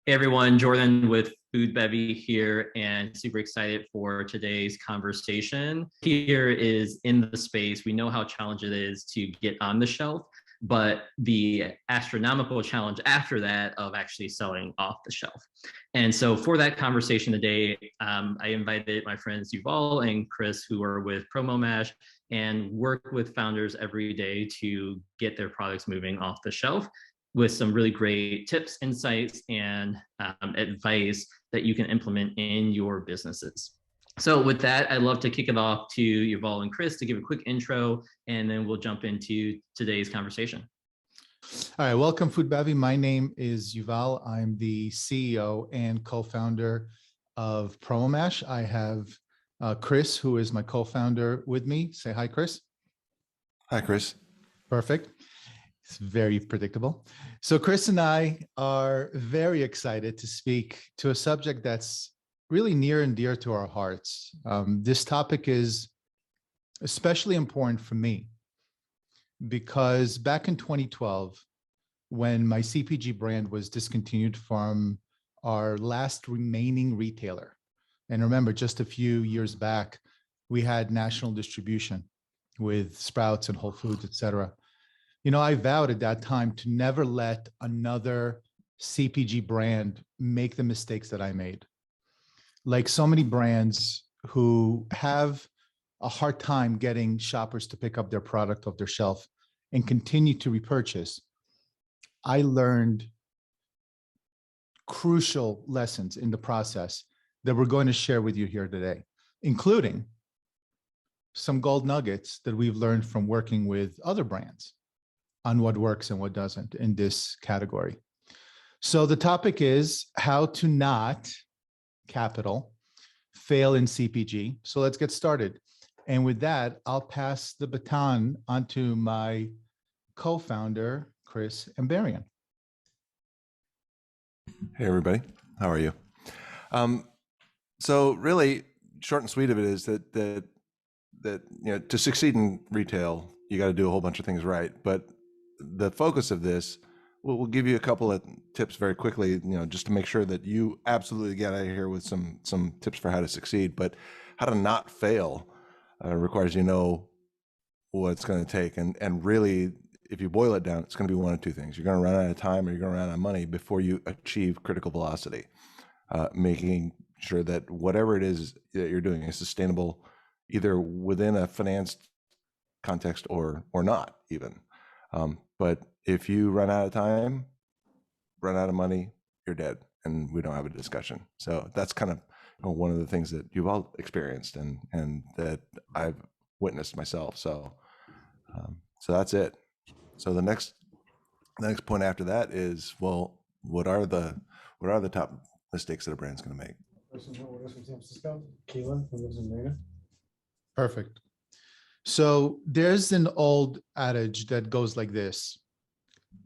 Hey everyone, Jordan with Food Bevy here, and super excited for today's conversation. Here is in the space. We know how challenging it is to get on the shelf, but the astronomical challenge after that of actually selling off the shelf. And so for that conversation today, I invited my friends Yuval and Chris, who are with Promash and work with founders every day to get their products moving off the shelf, with some really great tips, insights, and advice that you can implement in your businesses. So with that, I'd love to kick it off to Yuval and Chris to give a quick intro, and then we'll jump into today's conversation. All right, welcome Food Bevy. My name is Yuval. I'm the CEO and co-founder of Promash. I have Chris, who is my co-founder with me. Say hi, Chris. Hi, Chris. Perfect. It's very predictable. So Chris and I are very excited to speak to a subject that's really near and dear to our hearts. This topic is especially important for me because back in 2012, when my CPG brand was discontinued from our last remaining retailer, and remember, just a few years back, we had national distribution with Sprouts and Whole Foods, et cetera. You know, I vowed at that time to never let another CPG brand make the mistakes that I made. Like so many brands who have a hard time getting shoppers to pick up their product off their shelf and continue to repurchase, I learned crucial lessons in the process that we're going to share with you here today, including some gold nuggets that we've learned from working with other brands on what works and what doesn't in this category. So the topic is how to not fail in CPG. So let's get started. And with that, I'll pass the baton onto my co-founder, Chris Ambarian. Hey, everybody. How are you? So really, short and sweet of it is that you know, to succeed in retail, you got to do a whole bunch of things right. But the focus of this, we'll give you a couple of tips very quickly, you know, just to make sure that you absolutely get out of here with some tips for how to succeed. But how to not fail requires you know what it's going to take, and really, if you boil it down, it's going to be one of two things: you're going to run out of time, or you're going to run out of money before you achieve critical velocity. Making sure that whatever it is that you're doing is sustainable, either within a finance context or not even. But if you run out of time, run out of money, you're dead, and we don't have a discussion. So that's kind of one of the things that you've all experienced and that I've witnessed myself. So that's it. So the next point after that is, well, what are the top mistakes that a brand's going to make? Person who lives in San Francisco, Keelan, who lives in Maine. Perfect. So there's an old adage that goes like this: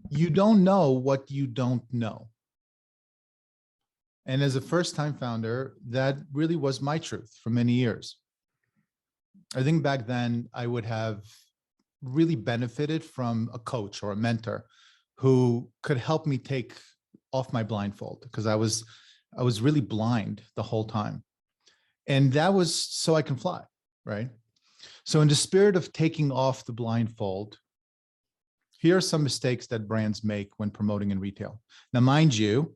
you don't know what you don't know. And as a first-time founder, that really was my truth for many years. I think back then I would have really benefited from a coach or a mentor who could help me take off my blindfold, because I was really blind the whole time. And that was so I can fly, right? So in the spirit of taking off the blindfold, here are some mistakes that brands make when promoting in retail. Now, mind you,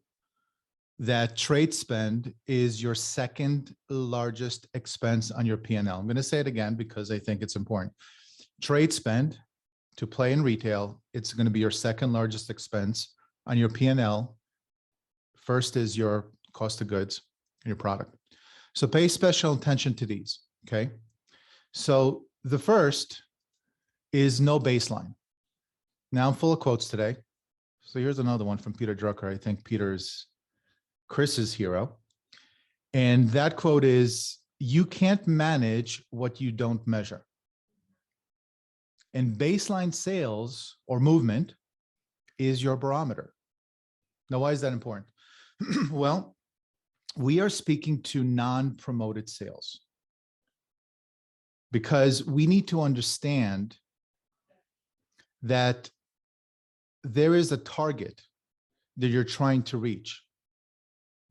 that trade spend is your second largest expense on your P&L. I'm going to say it again because I think it's important. Trade spend to play in retail, it's going to be your second largest expense on your P&L. First is your cost of goods and your product. So pay special attention to these, okay? So the first is no baseline. Now I'm full of quotes today. So here's another one from Peter Drucker. I think Peter is Chris's hero. And that quote is, you can't manage what you don't measure. And baseline sales or movement is your barometer. Now, why is that important? Well, we are speaking to non-promoted sales, because we need to understand that there is a target that you're trying to reach.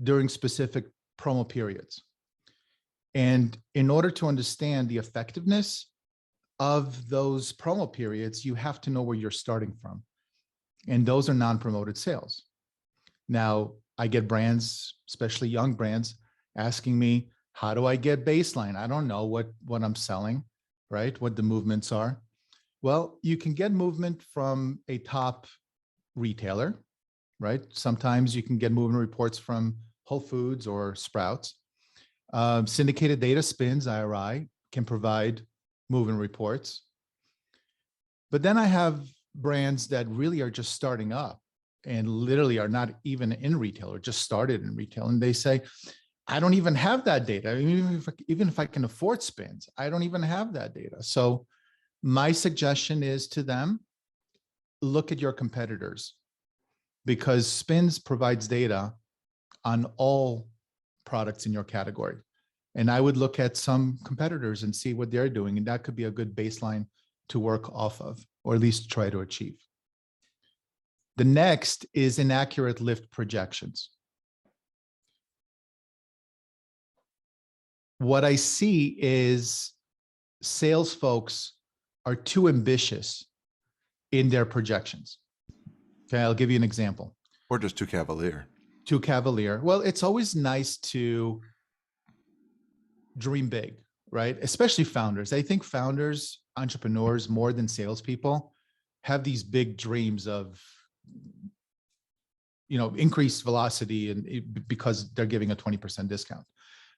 during specific promo periods. And in order to understand the effectiveness of those promo periods, you have to know where you're starting from. And those are non-promoted sales. Now, I get brands, especially young brands, asking me, how do I get baseline? I don't know what I'm selling, right? What the movements are. Well, you can get movement from a top retailer, right? Sometimes you can get movement reports from Whole Foods or Sprouts. Syndicated data spins, IRI, can provide movement reports. But then I have brands that really are just starting up and literally are not even in retail or just started in retail. And they say, I don't even have that data. Even if I can afford spins, I don't even have that data. So my suggestion is to them, look at your competitors, because spins provides data on all products in your category. And I would look at some competitors and see what they're doing. And that could be a good baseline to work off of, or at least try to achieve. The next is inaccurate lift projections. What I see is sales folks are too ambitious in their projections. Okay, I'll give you an example. Or just too cavalier. Too cavalier. Well, it's always nice to dream big, right? Especially founders. I think founders, entrepreneurs, more than salespeople, have these big dreams of, increased velocity and because they're giving a 20% discount.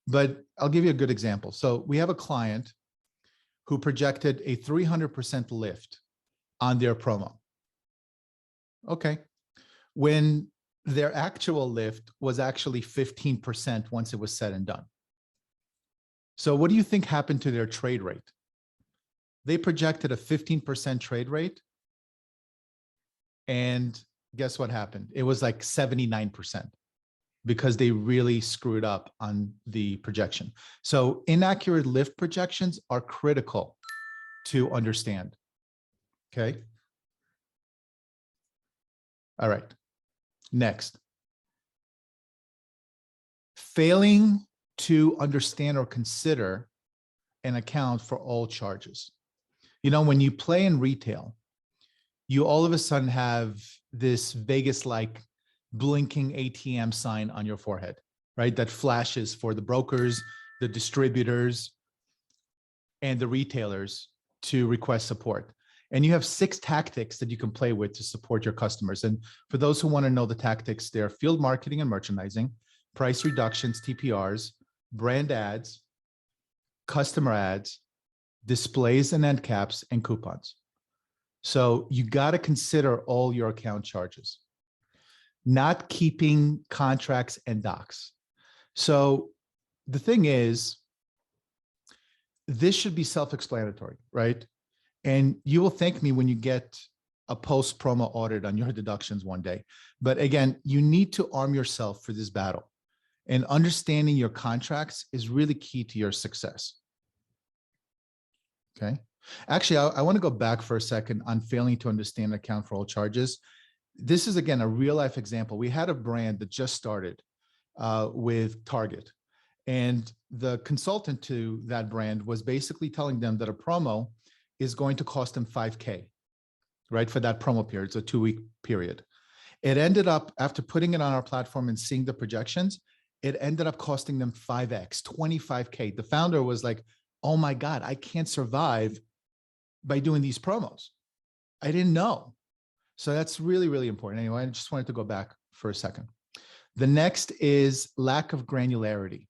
But I'll give you a good example. So we have a client who projected a 300% lift on their promo. Okay. When their actual lift was actually 15% once it was said and done. So what do you think happened to their trade rate? They projected a 15% trade rate. And guess what happened? It was like 79%. Because they really screwed up on the projection. So inaccurate lift projections are critical to understand. Okay. All right. Next. Failing to understand or consider and account for all charges. When you play in retail, you all of a sudden have this Vegas-like blinking ATM sign on your forehead, right? That flashes for the brokers, the distributors, and the retailers to request support. And you have 6 tactics that you can play with to support your customers. And for those who want to know the tactics, they're field marketing and merchandising, price reductions, TPRs, brand ads, customer ads, displays and end caps, and coupons. So you got to consider all your account charges. Not keeping contracts and docs. So the thing is, this should be self-explanatory, right? And you will thank me when you get a post-promo audit on your deductions one day. But again, you need to arm yourself for this battle. And understanding your contracts is really key to your success. Okay. Actually, I want to go back for a second on failing to understand and account for all charges. This is, again, a real life example. We had a brand that just started with Target. And the consultant to that brand was basically telling them that a promo is going to cost them $5K, right? For that promo period. It's a 2-week period. It ended up, after putting it on our platform and seeing the projections, it ended up costing them 5X, $25K. The founder was like, oh my God, I can't survive by doing these promos. I didn't know. So that's really, really important. Anyway, I just wanted to go back for a second. The next is lack of granularity.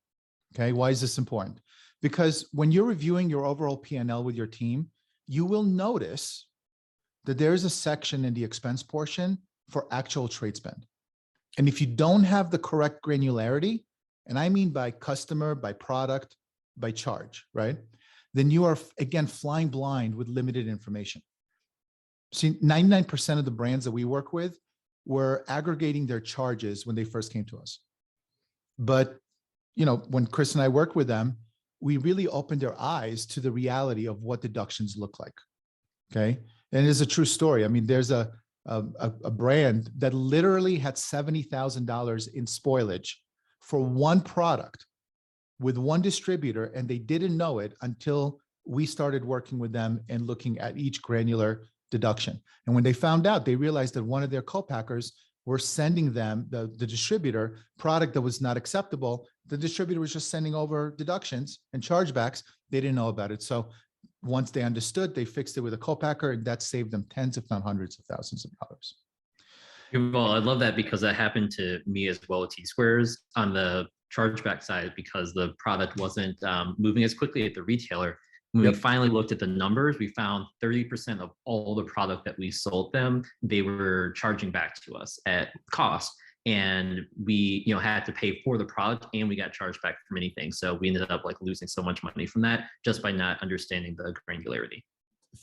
Okay, why is this important? Because when you're reviewing your overall P&L with your team, you will notice that there's a section in the expense portion for actual trade spend. And if you don't have the correct granularity, and I mean by customer, by product, by charge, right? Then you are, again, flying blind with limited information. See, 99% of the brands that we work with were aggregating their charges when they first came to us. But, when Chris and I worked with them, we really opened their eyes to the reality of what deductions look like. Okay. And it's a true story. I mean, there's a brand that literally had $70,000 in spoilage for one product with one distributor, and they didn't know it until we started working with them and looking at each granular deduction. And when they found out, they realized that one of their co-packers were sending them, the distributor, product that was not acceptable. The distributor was just sending over deductions and chargebacks. They didn't know about it. So once they understood, they fixed it with a co-packer, and that saved them tens, if not hundreds of thousands of dollars. Well, I love that because that happened to me as well with T-Squares on the chargeback side, because the product wasn't moving as quickly at the retailer. When we finally looked at the numbers, we found 30% of all the product that we sold them, they were charging back to us at cost. And we, had to pay for the product, and we got charged back for many things. So we ended up like losing so much money from that just by not understanding the granularity.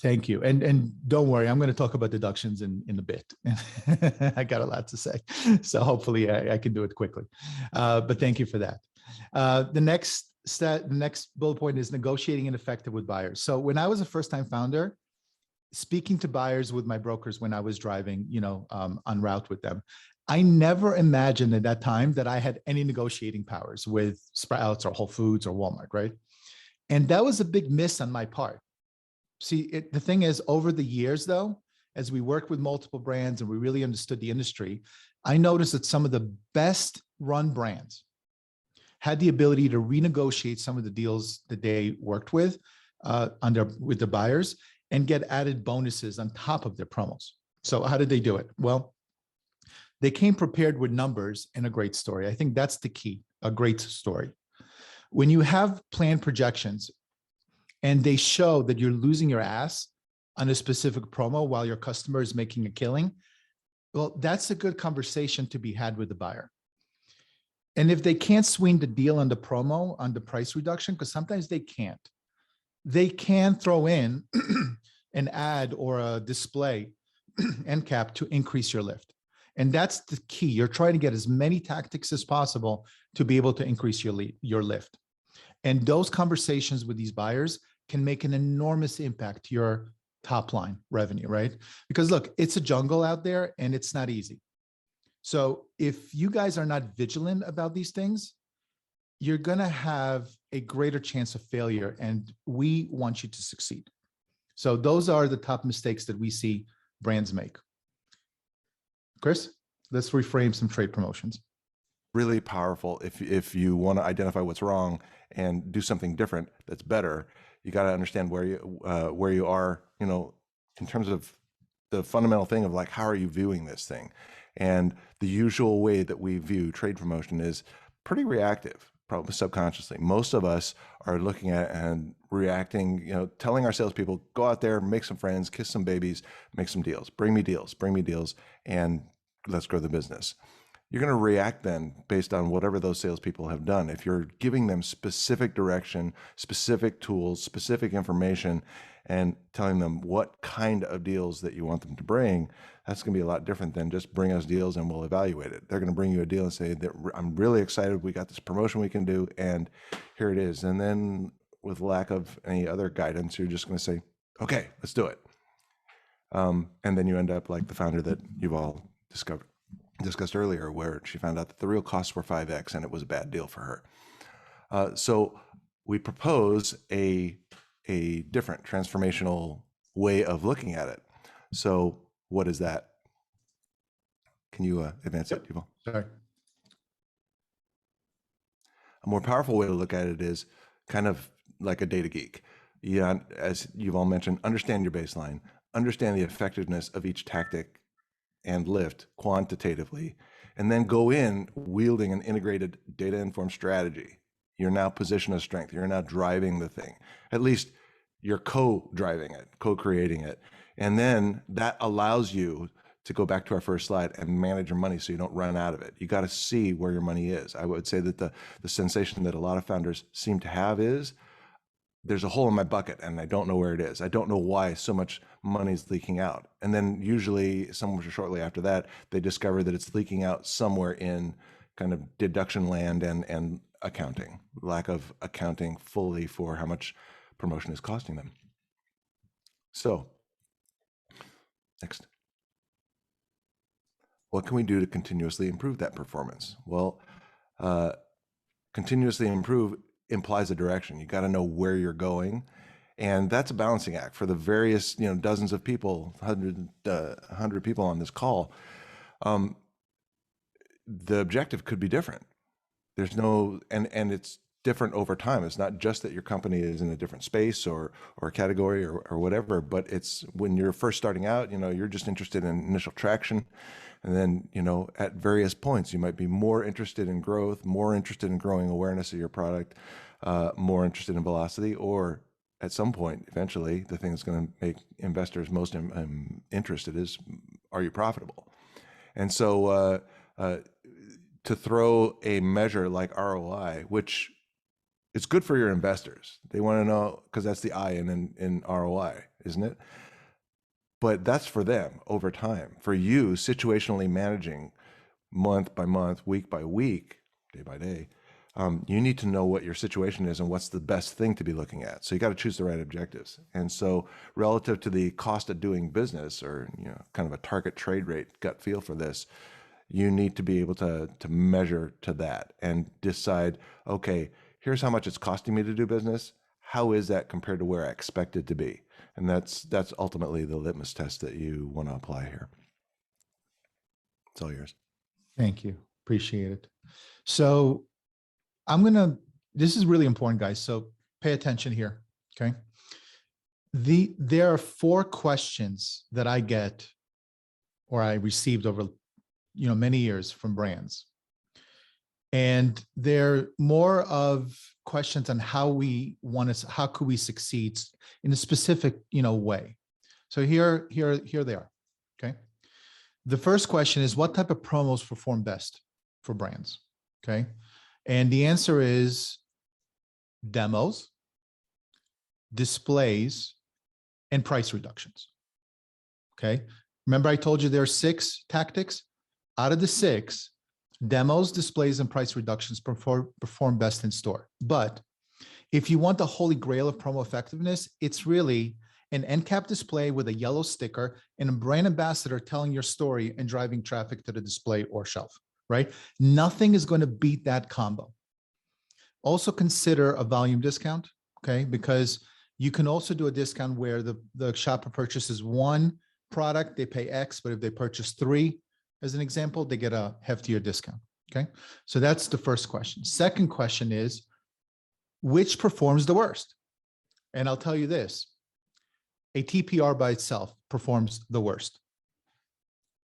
Thank you. And don't worry, I'm going to talk about deductions in a bit. I got a lot to say. So hopefully I can do it quickly. But thank you for that. The next bullet point is negotiating and effective with buyers. So when I was a first-time founder, speaking to buyers with my brokers when I was driving, en route with them, I never imagined at that time that I had any negotiating powers with Sprouts or Whole Foods or Walmart, right? And that was a big miss on my part. See, the thing is, over the years, though, as we worked with multiple brands and we really understood the industry, I noticed that some of the best run brands had the ability to renegotiate some of the deals that they worked with with the buyers and get added bonuses on top of their promos. So how did they do it? Well, they came prepared with numbers and a great story. I think that's the key, a great story. When you have planned projections and they show that you're losing your ass on a specific promo while your customer is making a killing, well, that's a good conversation to be had with the buyer. And if they can't swing the deal on the promo, on the price reduction, because sometimes they can throw in an ad or a display end cap to increase your lift. And that's the key. You're trying to get as many tactics as possible to be able to increase your lift. And those conversations with these buyers can make an enormous impact to your top line revenue, right? Because look, it's a jungle out there and it's not easy. So if you guys are not vigilant about these things, you're going to have a greater chance of failure, and we want you to succeed. So those are the top mistakes that we see brands make. Chris, let's reframe some trade promotions. Really powerful. If you want to identify what's wrong and do something different that's better, you got to understand where you are, in terms of the fundamental thing of like, how are you viewing this thing? And the usual way that we view trade promotion is pretty reactive, probably subconsciously. Most of us are looking at it and reacting, telling our salespeople, go out there, make some friends, kiss some babies, make some deals, bring me deals, and let's grow the business. You're going to react then based on whatever those salespeople have done. If you're giving them specific direction, specific tools, specific information, and telling them what kind of deals that you want them to bring, that's going to be a lot different than just bring us deals and we'll evaluate it. They're going to bring you a deal and say that I'm really excited. We got this promotion we can do, and here it is. And then with lack of any other guidance, you're just going to say, okay, let's do it. And then you end up like the founder that you've all discussed earlier, where she found out that the real costs were 5x and it was a bad deal for her. So we propose a different transformational way of looking at it. So what is that? Can you advance it, Yuval? Sorry. A more powerful way to look at it is kind of like a data geek. Yeah, as you've all mentioned, understand your baseline, understand the effectiveness of each tactic and lift quantitatively, and then go in wielding an integrated data-informed strategy. You're now position of strength. You're now driving the thing. At least you're co-driving it, co-creating it. And then that allows you to go back to our first slide and manage your money so you don't run out of it. You got to see where your money is. I would say that the sensation that a lot of founders seem to have is there's a hole in my bucket and I don't know where it is. I don't know why so much money is leaking out. And then usually somewhere shortly after that, they discover that it's leaking out somewhere in kind of deduction land and accounting, lack of accounting fully for how much promotion is costing them. So next. What can we do to continuously improve that performance? Well, continuously improve implies a direction. You got to know where you're going. And that's a balancing act for the various, dozens of people, 100 people on this call. The objective could be different. There's no, and it's different over time. It's not just that your company is in a different space or category or whatever, but it's when you're first starting out, you're just interested in initial traction. And then, at various points, you might be more interested in growth, more interested in growing awareness of your product, more interested in velocity, or at some point, eventually, the thing that's going to make investors most interested is, are you profitable? And so to throw a measure like ROI, which is good for your investors. They want to know, because that's the I in ROI, isn't it? But that's for them over time. For you, situationally managing month by month, week by week, day by day, you need to know what your situation is and what's the best thing to be looking at. So you got to choose the right objectives. And so relative to the cost of doing business, or kind of a target trade rate gut feel for this, you need to be able to measure to that and decide, okay, here's how much it's costing me to do business. How is that compared to where I expect it to be? And that's ultimately the litmus test that you want to apply here. It's all yours. Thank you. Appreciate it. So this is really important, guys. So pay attention here. Okay. There are 4 questions that I get, or I received over, many years from brands. And they're more of questions on how could we succeed in a specific, way. So here they are. Okay. The first question is, what type of promos perform best for brands? Okay. And the answer is demos, displays, and price reductions. Okay. Remember I told you there are 6 tactics. Out of the 6, demos, displays, and price reductions perform best in store. But if you want the holy grail of promo effectiveness, it's really an end cap display with a yellow sticker and a brand ambassador telling your story and driving traffic to the display or shelf, right? Nothing is going to beat that combo. Also consider a volume discount, okay? Because you can also do a discount where the shopper purchases 1 product, they pay X, but if they purchase 3, as an example, they get a heftier discount, okay? So that's the first question. Second question is, which performs the worst? And I'll tell you this, a TPR by itself performs the worst,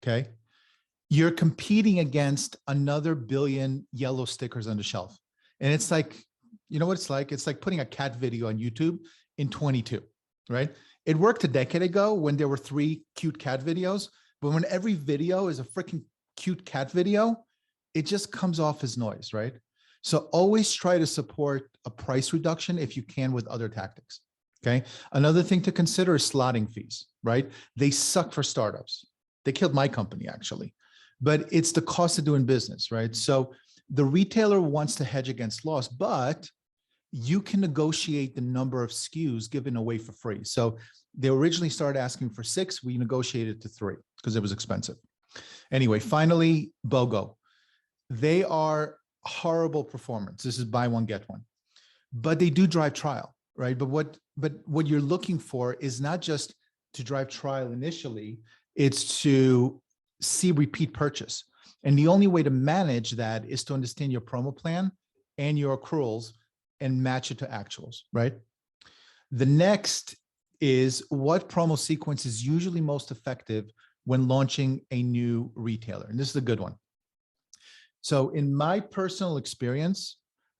okay? You're competing against another billion yellow stickers on the shelf. And it's like, you know what it's like? It's like putting a cat video on YouTube in 22, right? It worked a decade ago when there were 3 cute cat videos, but when every video is a freaking cute cat video, it just comes off as noise, right? So always try to support a price reduction if you can with other tactics, okay? Another thing to consider is slotting fees, right? They suck for startups. They killed my company, actually. But it's the cost of doing business, right? So the retailer wants to hedge against loss, but you can negotiate the number of SKUs given away for free. So they originally started asking for 6. We negotiated to 3 because it was expensive. Anyway, finally, BOGO. They are horrible performance. This is buy one, get one, but they do drive trial, right? But what you're looking for is not just to drive trial initially, it's to see repeat purchase. And the only way to manage that is to understand your promo plan and your accruals and match it to actuals, right? The next is, what promo sequence is usually most effective when launching a new retailer? And this is a good one. So in my personal experience,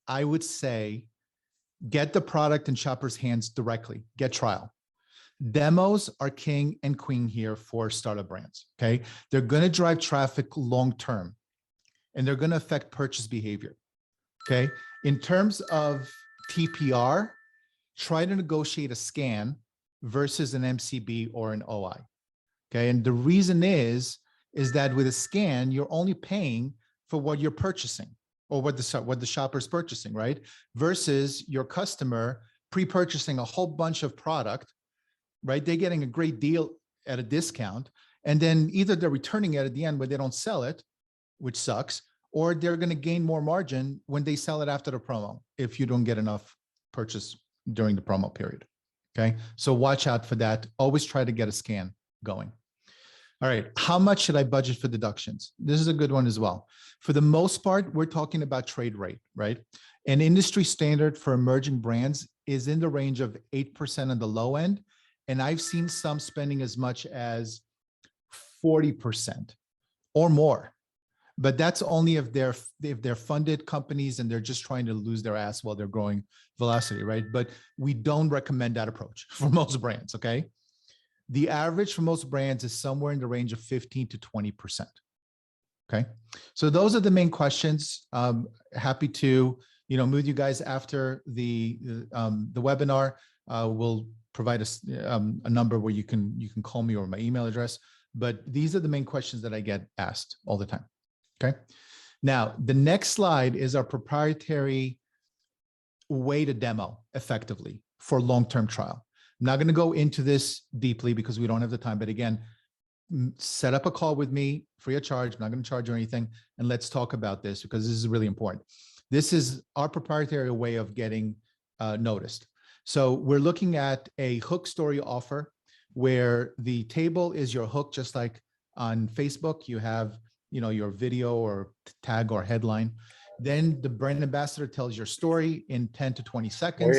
I would say get the product in shoppers' hands directly, get trial. Demos are king and queen here for startup brands, okay? They're gonna drive traffic long-term and they're gonna affect purchase behavior, okay? In terms of TPR, try to negotiate a scan versus an MCB or an OI, okay? And the reason is that with a scan, you're only paying for what you're purchasing or what the shopper's purchasing, right? Versus your customer pre-purchasing a whole bunch of product, right? They're getting a great deal at a discount, and then either they're returning it at the end where they don't sell it, which sucks, or they're going to gain more margin when they sell it after the promo if you don't get enough purchase during the promo period. Okay. So watch out for that. Always try to get a scan going. All right. How much should I budget for deductions? This is a good one as well. For the most part, we're talking about trade rate, right? An industry standard for emerging brands is in the range of 8% on the low end. And I've seen some spending as much as 40% or more. But that's only if they're funded companies and they're just trying to lose their ass while they're growing velocity, right? But we don't recommend that approach for most brands, okay? The average for most brands is somewhere in the range of 15 to 20%. Okay, so those are the main questions. Happy to meet with you guys after the webinar. We'll provide a number where you can call me or my email address. But these are the main questions that I get asked all the time. Okay, now the next slide is our proprietary way to demo effectively for long-term trial. I'm not going to go into this deeply because we don't have the time, but again, set up a call with me free of charge. I'm not going to charge you anything. And let's talk about this because this is really important. This is our proprietary way of getting noticed. So we're looking at a hook story offer where the table is your hook, just like on Facebook, you have your video or tag or headline. Then the brand ambassador tells your story in 10 to 20 seconds.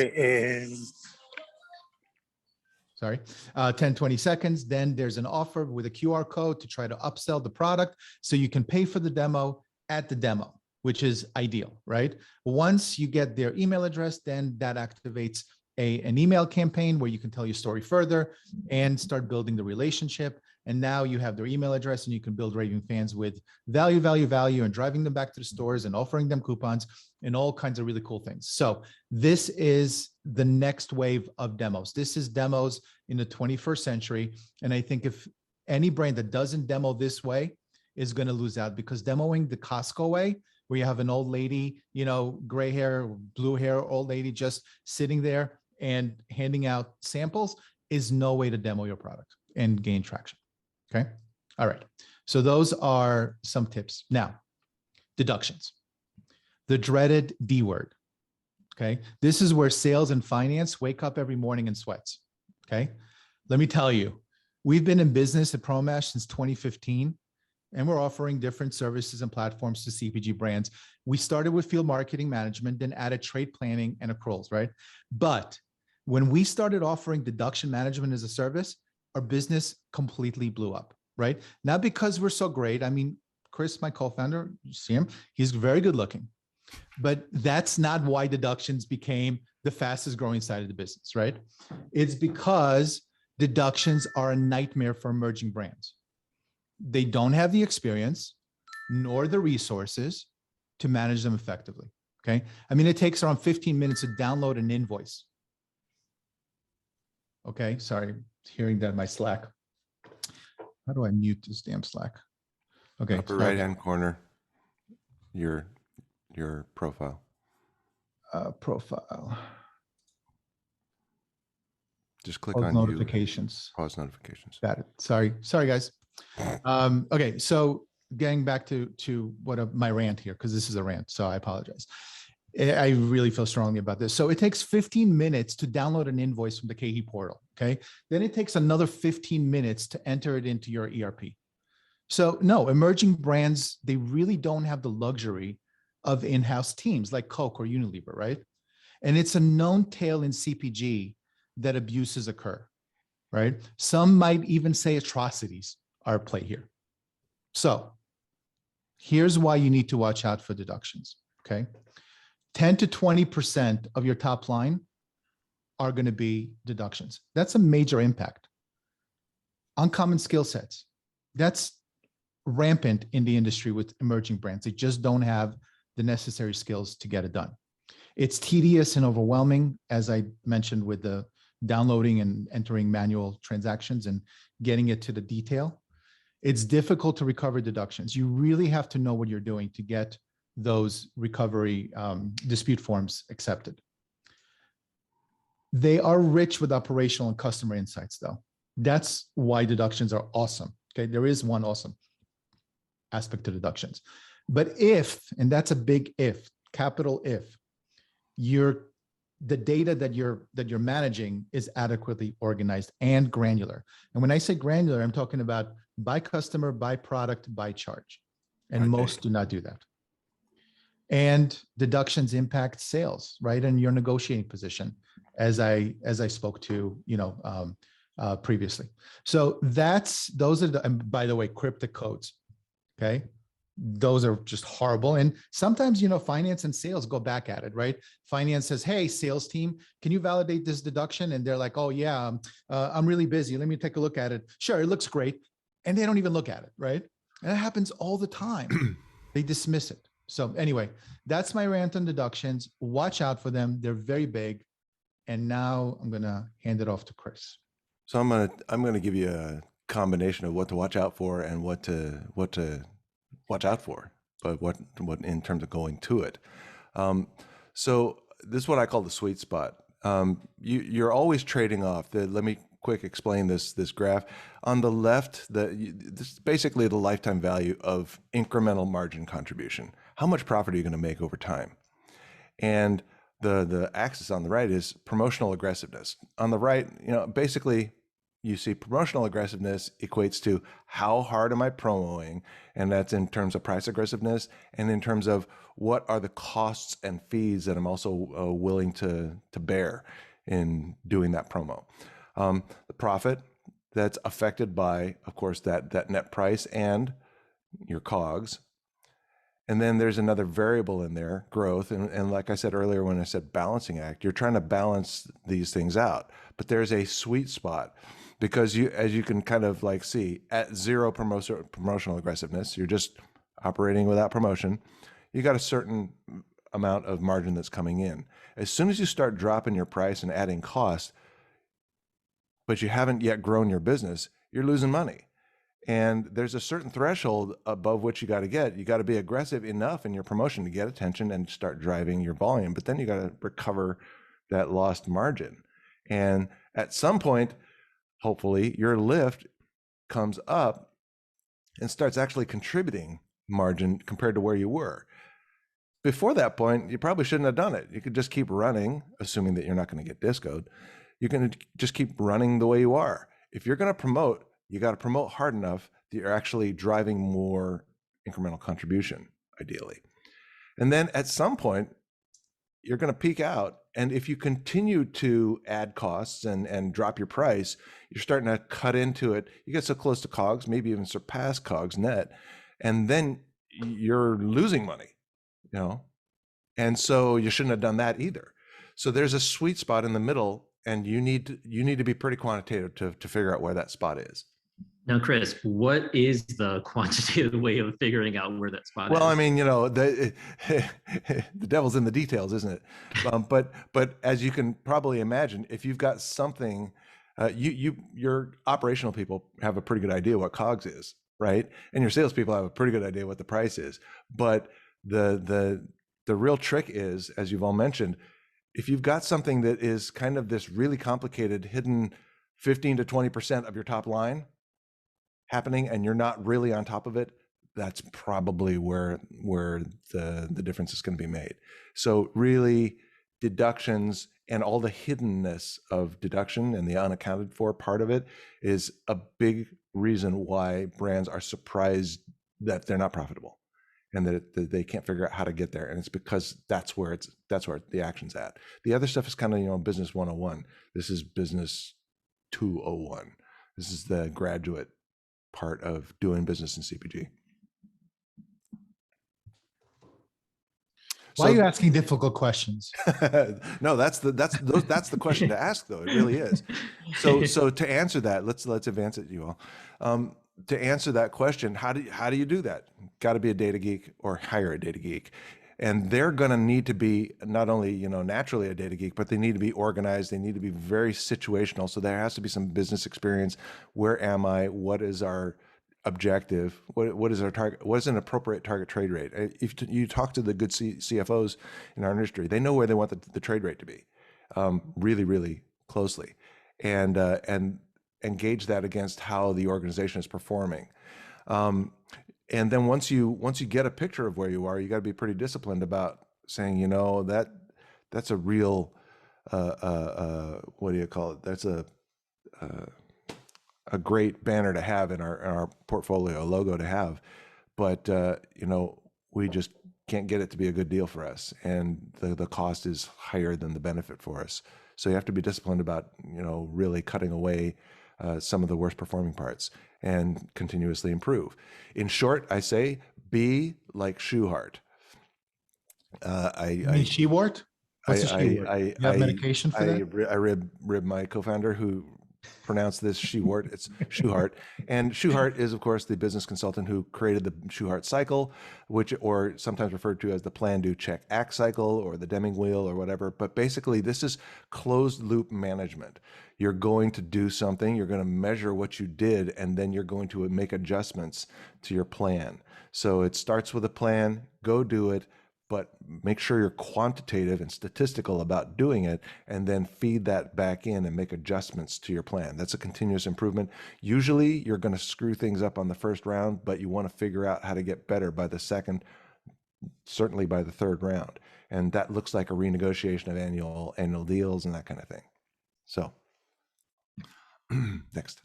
10, 20 seconds. Then there's an offer with a QR code to try to upsell the product so you can pay for the demo at the demo, which is ideal, right? Once you get their email address, then that activates an email campaign where you can tell your story further and start building the relationship. And now you have their email address and you can build raving fans with value, value, value, and driving them back to the stores and offering them coupons and all kinds of really cool things. So this is the next wave of demos. This is demos in the 21st century. And I think if any brand that doesn't demo this way is going to lose out, because demoing the Costco way, where you have an old lady, gray hair, blue hair, old lady just sitting there and handing out samples, is no way to demo your product and gain traction. Okay. All right. So those are some tips. Now, deductions, the dreaded D word. Okay. This is where sales and finance wake up every morning in sweats. Okay. Let me tell you, we've been in business at Promash since 2015, and we're offering different services and platforms to CPG brands. We started with field marketing management, then added trade planning and accruals, right? But when we started offering deduction management as a service, our business completely blew up, right? Not because we're so great. I mean, Chris, my co-founder, you see him, he's very good looking, but that's not why deductions became the fastest growing side of the business, right? It's because deductions are a nightmare for emerging brands. They don't have the experience nor the resources to manage them effectively, okay? I mean, it takes around 15 minutes to download an invoice. Okay, sorry, hearing that in my Slack. How do I mute this damn Slack? Okay. Upper right-hand corner, your profile. Profile. Just click Pause on notifications. Pause notifications. Got it. Sorry, guys. Okay, so getting back to my rant here, because this is a rant, so I apologize. I really feel strongly about this. So it takes 15 minutes to download an invoice from the KE portal, okay? Then it takes another 15 minutes to enter it into your ERP. So no, emerging brands, they really don't have the luxury of in-house teams like Coke or Unilever, right? And it's a known tale in CPG that abuses occur, right? Some might even say atrocities are at play here. So here's why you need to watch out for deductions, okay? 10 to 20% of your top line are going to be deductions. That's a major impact. Uncommon skill sets. That's rampant in the industry with emerging brands. They just don't have the necessary skills to get it done. It's tedious and overwhelming, as I mentioned, with the downloading and entering manual transactions and getting it to the detail. It's difficult to recover deductions. You really have to know what you're doing to get those recovery dispute forms accepted. They are rich with operational and customer insights, though. That's why deductions are awesome. Okay, there is one awesome aspect to deductions. But if, and that's a big if, capital if, the data that you're managing is adequately organized and granular. And when I say granular, I'm talking about by customer, by product, by charge. And Okay. most do not do that. And deductions impact sales, right? And your negotiating position, as I spoke to, previously. So those are the, and by the way, cryptic codes. Okay. Those are just horrible. And sometimes, finance and sales go back at it, right? Finance says, hey, sales team, can you validate this deduction? And they're like, oh yeah, I'm really busy. Let me take a look at it. Sure, it looks great. And they don't even look at it, right? And that happens all the time. They dismiss it. So anyway, that's my rant on deductions. Watch out for them. They're very big. And now I'm going to hand it off to Chris. So I'm gonna give you a combination of what to watch out for and what to watch out for, but what in terms of going to it. So this is what I call the sweet spot. You're always trading off. Let me quick explain this graph. On the left, this is basically the lifetime value of incremental margin contribution. How much profit are you going to make over time? And the axis on the right is promotional aggressiveness. On the right, basically you see promotional aggressiveness equates to how hard am I promoting, and that's in terms of price aggressiveness and in terms of what are the costs and fees that I'm also willing to bear in doing that promo. The profit that's affected by, of course, that net price and your COGS. And then there's another variable in there, growth. And like I said earlier, when I said balancing act, you're trying to balance these things out. But there's a sweet spot because as you can kind of like see, at zero promotional aggressiveness, you're just operating without promotion. You got a certain amount of margin that's coming in. As soon as you start dropping your price and adding cost, but you haven't yet grown your business, you're losing money. And there's a certain threshold above which you got to get. You got to be aggressive enough in your promotion to get attention and start driving your volume. But then you got to recover that lost margin. And at some point, hopefully, your lift comes up and starts actually contributing margin compared to where you were. Before that point, you probably shouldn't have done it. You could just keep running, assuming that you're not going to get discoed. You're going to just keep running the way you are. If you're going to promote, you got to promote hard enough that you're actually driving more incremental contribution, ideally. And then at some point, you're going to peak out. And if you continue to add costs and drop your price, you're starting to cut into it. You get so close to COGS, maybe even surpass COGS net, and then you're losing money, And so you shouldn't have done that either. So there's a sweet spot in the middle, and you need to be pretty quantitative to figure out where that spot is. Now, Chris, what is the quantitative way of figuring out where that spot is? Well, I mean, the devil's in the details, isn't it? But as you can probably imagine, if you've got something, your operational people have a pretty good idea what COGS is, right? And your salespeople have a pretty good idea what the price is. But the real trick is, as you've all mentioned, if you've got something that is kind of this really complicated, hidden 15 to 20% of your top line happening, and you're not really on top of it, that's probably where the difference is going to be made. So really, deductions and all the hiddenness of deduction and the unaccounted for part of it is a big reason why brands are surprised that they're not profitable and that they can't figure out how to get there. And it's because that's where the action's at. The other stuff is kind of, business 101. This is business 201. This is the graduate part of doing business in CPG. Why are you asking difficult questions? No, that's the question to ask, though. It really is. So to answer that, let's advance it, you all. To answer that question, how do you do that? Got to be a data geek or hire a data geek. And they're going to need to be not only, naturally a data geek, but they need to be organized. They need to be very situational. So there has to be some business experience. Where am I? What is our objective? What is our target? What is an appropriate target trade rate? If you talk to the good CFOs in our industry, they know where they want the trade rate to be, really, really closely, and engage that against how the organization is performing. And then once you get a picture of where you are, you got to be pretty disciplined about saying, that's a real, what do you call it? That's a great banner to have in our portfolio, a logo to have. But, we just can't get it to be a good deal for us. And the cost is higher than the benefit for us. So you have to be disciplined about, really cutting away some of the worst performing parts and continuously improve. In short, I say, be like Shoehart. You mean Shewart? What's a Shewart? You have medication for that? I rib my co-founder who pronounced this Shewart. It's Shoehart. And Shoehart is, of course, the business consultant who created the Shoehart Cycle, or sometimes referred to as the plan, do, check, act cycle, or the Deming wheel, or whatever. But basically, this is closed loop management. You're going to do something, you're going to measure what you did, and then you're going to make adjustments to your plan. So it starts with a plan, go do it, but make sure you're quantitative and statistical about doing it, and then feed that back in and make adjustments to your plan. That's a continuous improvement. Usually you're going to screw things up on the first round, but you want to figure out how to get better by the second, certainly by the third round. And that looks like a renegotiation of annual deals and that kind of thing. So next.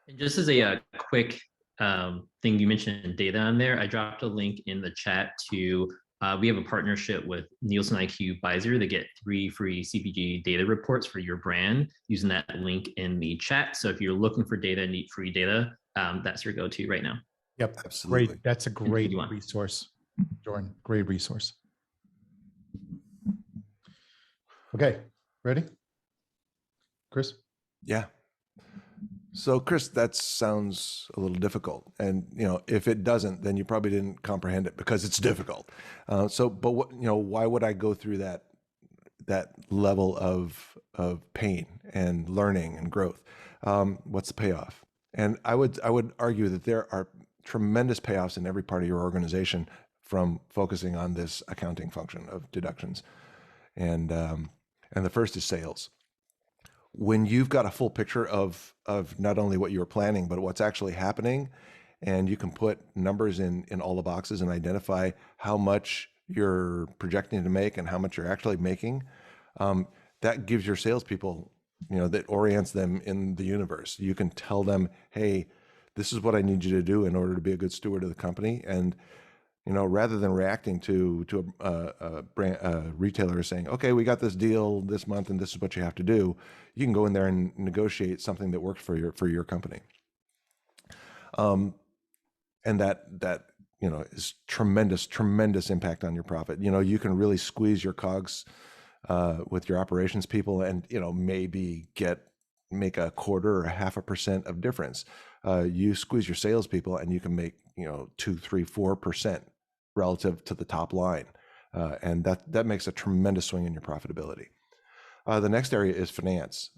And just as a quick thing, you mentioned data on there. I dropped a link in the chat to, we have a partnership with Nielsen IQ Pfizer to get 3 free CPG data reports for your brand using that link in the chat. So if you're looking for data and need free data, that's your go-to right now. Yep, absolutely. Great. That's a great resource, Jordan. Great resource. Okay, ready? Chris? Yeah. So Chris, that sounds a little difficult. And, if it doesn't, then you probably didn't comprehend it because it's difficult. But what, why would I go through that level of pain and learning and growth? What's the payoff? And I would argue that there are tremendous payoffs in every part of your organization from focusing on this accounting function of deductions. And the first is sales. When you've got a full picture of not only what you were planning, but what's actually happening, and you can put numbers in all the boxes and identify how much you're projecting to make and how much you're actually making, that gives your salespeople, that orients them in the universe. You can tell them, hey, this is what I need you to do in order to be a good steward of the company. And rather than reacting to a retailer saying, okay, we got this deal this month and this is what you have to do, you can go in there and negotiate something that works for your company. And that is tremendous impact on your profit. You can really squeeze your COGS with your operations people and, maybe make a quarter or 0.5% of difference. You squeeze your salespeople and you can make, 2, 3, 4% relative to the top line. And that makes a tremendous swing in your profitability. The next area is finance.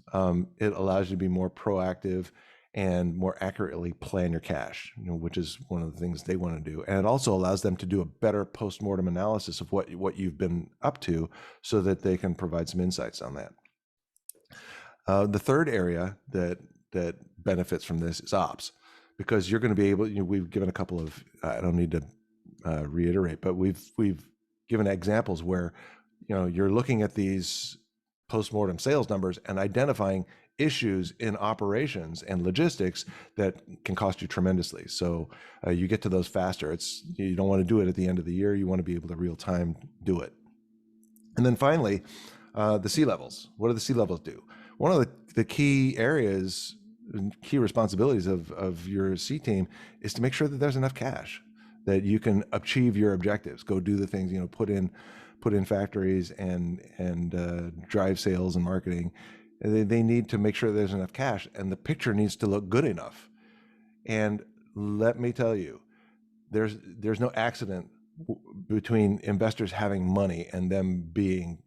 It allows you to be more proactive and more accurately plan your cash, which is one of the things they want to do. And it also allows them to do a better post-mortem analysis of what you've been up to so that they can provide some insights on that. The third area that benefits from this is ops, because you're going to be able, we've given a couple of, I don't need to reiterate, but we've given examples where, you're looking at these post-mortem sales numbers and identifying issues in operations and logistics that can cost you tremendously. So you get to those faster. You don't want to do it at the end of the year. You want to be able to real time do it. And then finally, the C-levels. What do the C-levels do? One of the key areas, key responsibilities of your C team is to make sure that there's enough cash that you can achieve your objectives. Go do the things, put in factories and drive sales and marketing. They need to make sure there's enough cash, and the picture needs to look good enough. And let me tell you, there's no accident between investors having money and them being,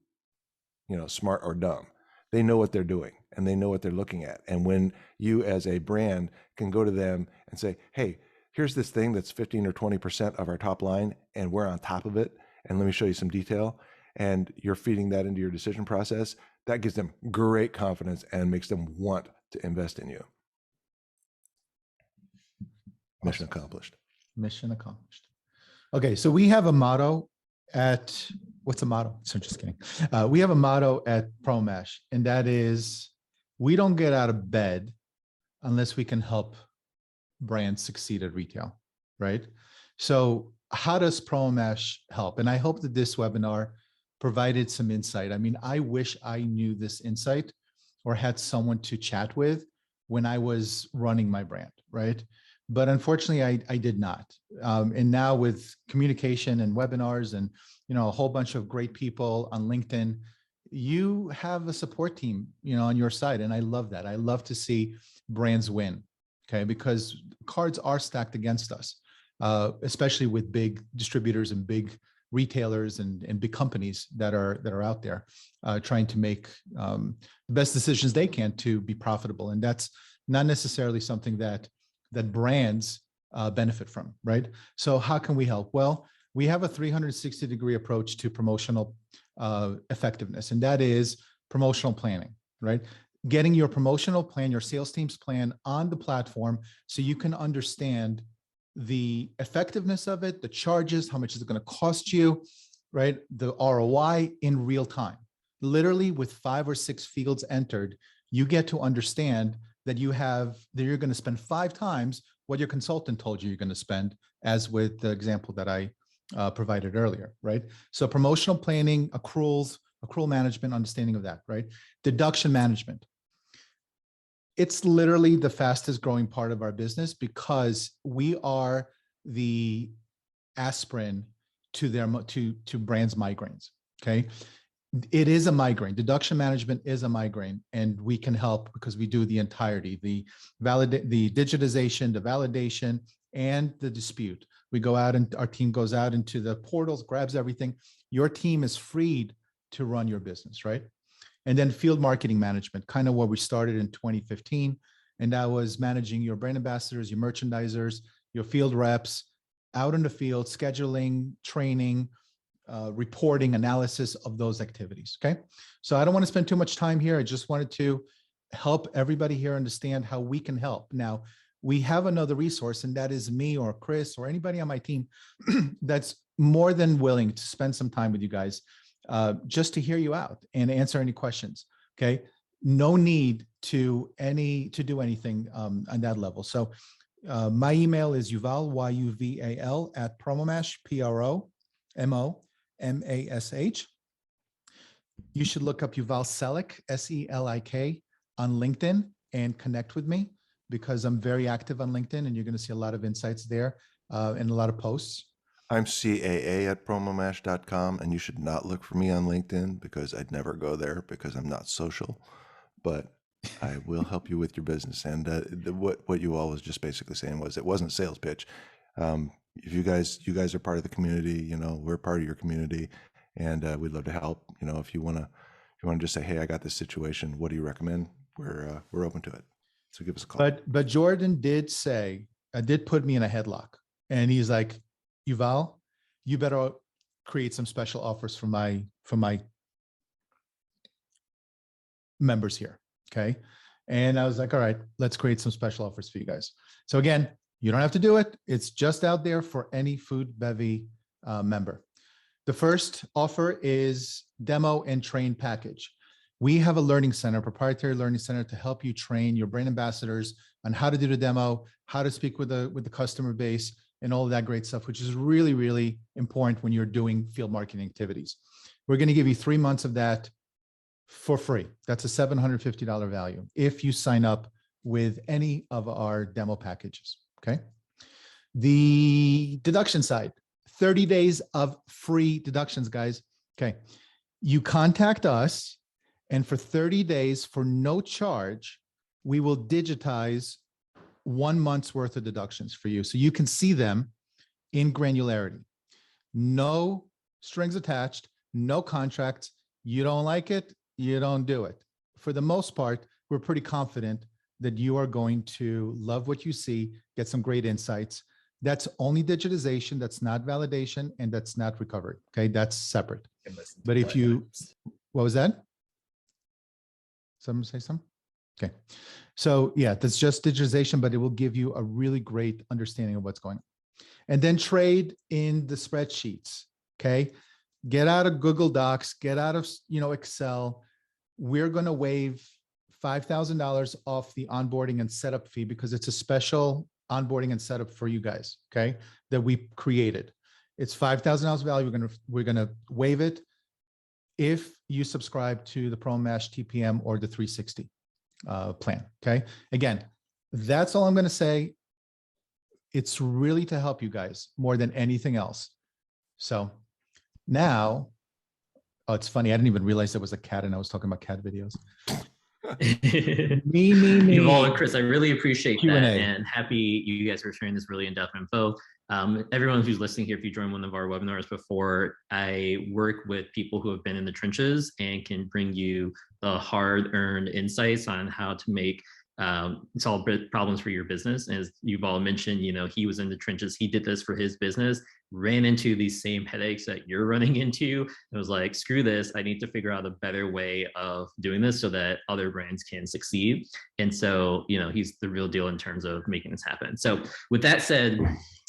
smart or dumb. They know what they're doing and they know what they're looking at. And when you as a brand can go to them and say, hey, here's this thing that's 15 or 20% of our top line and we're on top of it, and let me show you some detail, and you're feeding that into your decision process, that gives them great confidence and makes them want to invest in you. Mission accomplished. Mission accomplished. Okay, so we have a motto at, what's a motto? So just kidding. We have a motto at Promash, and that is, we don't get out of bed unless we can help brands succeed at retail, right? So how does Promash help? And I hope that this webinar provided some insight. I mean, I wish I knew this insight or had someone to chat with when I was running my brand, right? But unfortunately, I did not. And now with communication and webinars and a whole bunch of great people on LinkedIn, you have a support team, on your side. And I love that. I love to see brands win, okay? Because cards are stacked against us, especially with big distributors and big retailers and big companies that are out there trying to make the best decisions they can to be profitable. And that's not necessarily something that brands benefit from, right? So how can we help? Well, we have a 360-degree approach to promotional effectiveness, and that is promotional planning, right? Getting your promotional plan, your sales team's plan on the platform so you can understand the effectiveness of it, the charges, how much is it going to cost you, right? The ROI in real time. Literally with 5 or 6 fields entered, you get to understand that you're going to spend 5 times what your consultant told you you're going to spend, as with the example that I provided earlier, right? So promotional planning, accrual management, understanding of that, right? Deduction management. It's literally the fastest growing part of our business because we are the aspirin to brands' migraines, okay? It is a migraine. Deduction management is a migraine, and we can help because we do the entirety, the digitization, the validation, and the dispute. We go out and our team goes out into the portals, grabs everything. Your team is freed to run your business, right? And then field marketing management, kind of where we started in 2015. And that was managing your brand ambassadors, your merchandisers, your field reps out in the field, scheduling, training, reporting, analysis of those activities, okay? So I don't want to spend too much time here. I just wanted to help everybody here understand how we can help. Now, we have another resource, and that is me or Chris or anybody on my team that's more than willing to spend some time with you guys just to hear you out and answer any questions, okay? No need to do anything on that level. So my email is Yuval, Y-U-V-A-L, at Promash, P-R-O-M-O-M-A-S-H. You should look up Yuval Selik, S-E-L-I-K, on LinkedIn and connect with me because I'm very active on LinkedIn, and you're going to see a lot of insights there and a lot of posts. I'm CAA at promomash.com, and you should not look for me on LinkedIn because I'd never go there because I'm not social, but I will help you with your business. And what you all was just basically saying was it wasn't a sales pitch. If you guys are part of the community, we're part of your community, and we'd love to help. If you want to just say, hey, I got this situation, what do you recommend? We're open to it. So give us a call. But Jordan did put me in a headlock, and he's like, Yuval, you better create some special offers for my members here, okay? And I was like, all right, let's create some special offers for you guys. So again, you don't have to do it. It's just out there for any Food Bevy member. The first offer is demo and train package. We have a learning center, proprietary learning center, to help you train your brand ambassadors on how to do the demo, how to speak with the customer base, and all of that great stuff, which is really, really important when you're doing field marketing activities. We're going to give you 3 months of that for free. That's a $750 value if you sign up with any of our demo packages, okay? The deduction side, 30 days of free deductions, guys. Okay, you contact us, and for 30 days, for no charge, we will digitize 1 month's worth of deductions for you so you can see them in granularity. No strings attached, no contracts. You don't like it, you don't do it. For the most part, we're pretty confident that you are going to love what you see, get some great insights. That's only digitization, that's not validation, and that's not recovery, okay? That's separate. But if you, what was that? Someone say something? Okay. So yeah, that's just digitization, but it will give you a really great understanding of what's going on. And then trade in the spreadsheets. Okay. Get out of Google Docs, get out of, Excel. We're going to waive $5,000 off the onboarding and setup fee because it's a special onboarding and setup for you guys. Okay. That we created. It's $5,000 value. We're going to waive it if you subscribe to the Promash TPM or the 360 plan. Okay. Again, that's all I'm going to say. It's really to help you guys more than anything else. So now, oh, it's funny. I didn't even realize there was a cat and I was talking about cat videos. me. Yuval and Chris, I really appreciate Q&A. that, and happy you guys are sharing this really in-depth info. Everyone who's listening here, if you joined one of our webinars before, I work with people who have been in the trenches and can bring you the hard-earned insights on how to make solve problems for your business. As you've all mentioned, he was in the trenches. He did this for his business, ran into these same headaches that you're running into. It was like, screw this. I need to figure out a better way of doing this so that other brands can succeed. And so, he's the real deal in terms of making this happen. So with that said,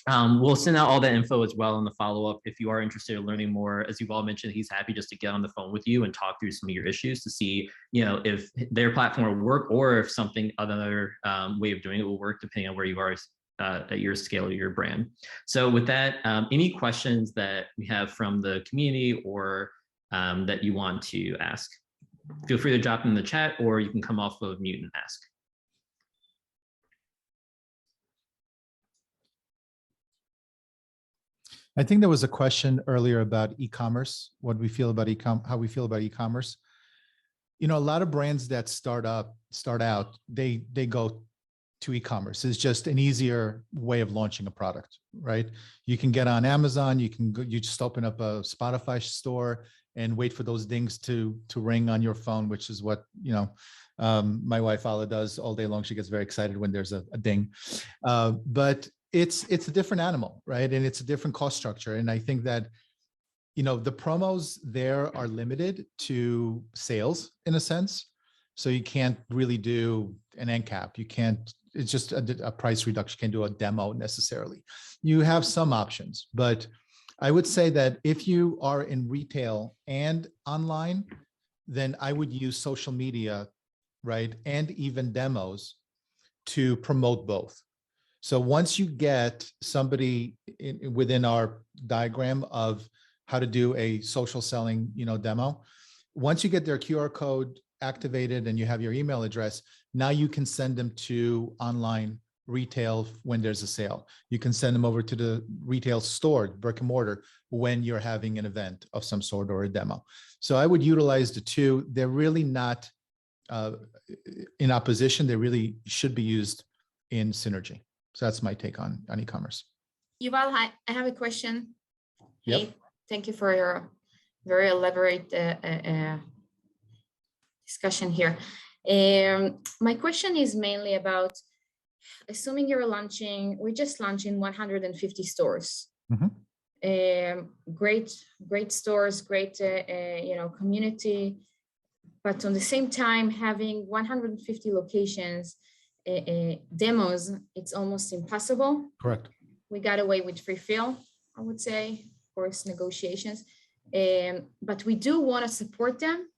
we'll send out all that info as well in the follow-up. If you are interested in learning more, as you've all mentioned, he's happy just to get on the phone with you and talk through some of your issues to see, if their platform will work or if something other way of doing it will work depending on where you are at your scale of your brand. So with that, any questions that we have from the community or that you want to ask, feel free to drop them in the chat, or you can come off of mute and ask. I think there was a question earlier about e-commerce, what we feel about how we feel about e-commerce. A lot of brands that start out, they go to e-commerce. It's just an easier way of launching a product, right? You can get on Amazon, you just open up a Spotify store and wait for those dings to ring on your phone, which is what, my wife Ala does all day long. She gets very excited when there's a ding. But it's a different animal, right? And it's a different cost structure. And I think that, the promos there are limited to sales in a sense. So you can't really do an end cap. You can't, it's just a price reduction. You can't do a demo necessarily. You have some options, but I would say that if you are in retail and online, then I would use social media, right? And even demos to promote both. So once you get somebody within our diagram of how to do a social selling, demo, once you get their QR code activated and you have your email address, now you can send them to online retail when there's a sale. You can send them over to the retail store, brick and mortar, when you're having an event of some sort or a demo. So I would utilize the two. They're really not in opposition. They really should be used in synergy. So that's my take on e-commerce. Yuval, I have a question. Yep. Hey, thank you for your very elaborate discussion here. My question is mainly about, assuming we're just launching 150 stores. Mm-hmm. Great stores, great community, but on the same time having 150 locations, demos, it's almost impossible. Correct. We got away with free fill, I would say, of course, negotiations, but we do want to support them.